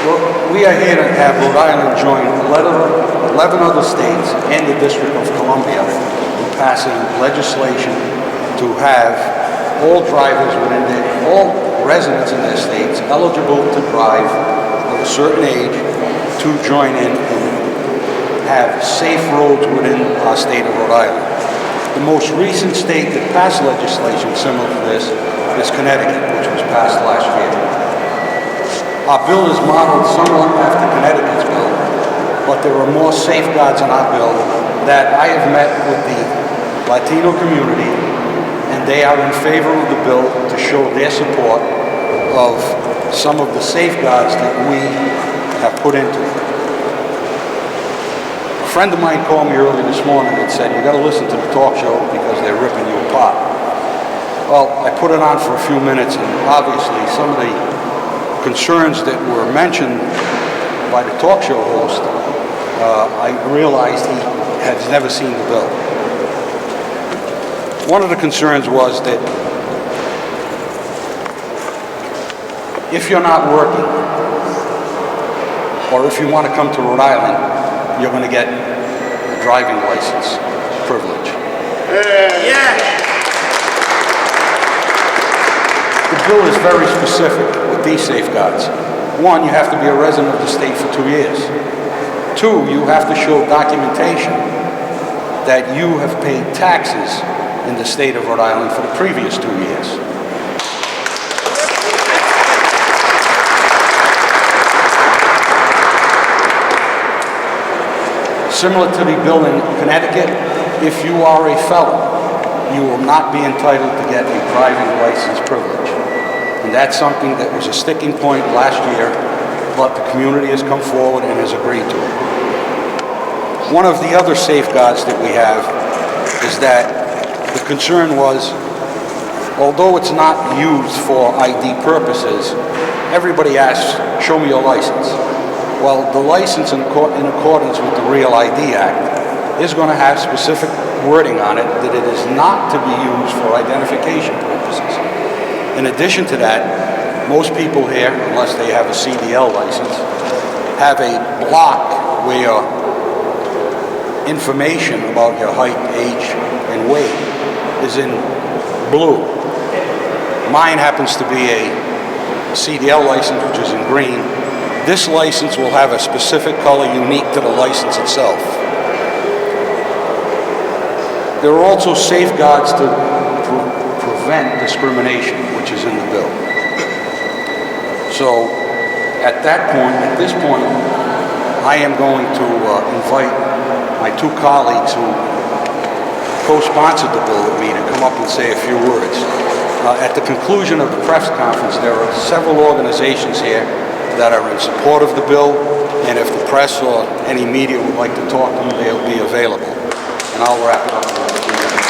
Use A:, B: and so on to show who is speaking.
A: Well, we are here to have Rhode Island join 11 other states and the District of Columbia in passing legislation to have all drivers all residents in their states eligible to drive of a certain age to join in and have safe roads within our state of Rhode Island. The most recent state that passed legislation similar to this is Connecticut, which was passed last year. Our bill is modeled somewhat after Connecticut's bill, but there are more safeguards in our bill that I have met with the Latino community, and they are in favor of the bill to show their support of some of the safeguards that we have put into it. A friend of mine called me early this morning and said, you got to listen to the talk show because they're ripping you apart. Well, I put it on for a few minutes, and obviously some of the concerns that were mentioned by the talk show host, I realized he has never seen the bill. One of the concerns was that if you're not working, or if you want to come to Rhode Island, you're going to get a driving license privilege.
B: Yeah.
A: The bill is very specific with these safeguards. One, you have to be a resident of the state for 2 years. Two, you have to show documentation that you have paid taxes in the state of Rhode Island for the previous 2 years. Similar to the bill in Connecticut, if you are a felon, you will not be entitled to get a driving license privilege. And that's something that was a sticking point last year, but the community has come forward and has agreed to it. One of the other safeguards that we have is that the concern was, although it's not used for ID purposes, everybody asks, show me your license. Well, the license in accordance with the Real ID Act is going to have specific wording on it that it is not to be used for identification purposes. In addition to that, most people here, unless they have a CDL license, have a block where information about your height, age, and weight is in blue. Mine happens to be a CDL license, which is in green. This license will have a specific color unique to the license itself. There are also safeguards to prevent discrimination, which is in the bill. So at this point, I am going to invite my two colleagues who co-sponsored the bill with me to come up and say a few words. At the conclusion of the press conference, there are several organizations here that are in support of the bill, and if the press or any media would like to talk to them, they'll be available. And I'll wrap it up in a few minutes.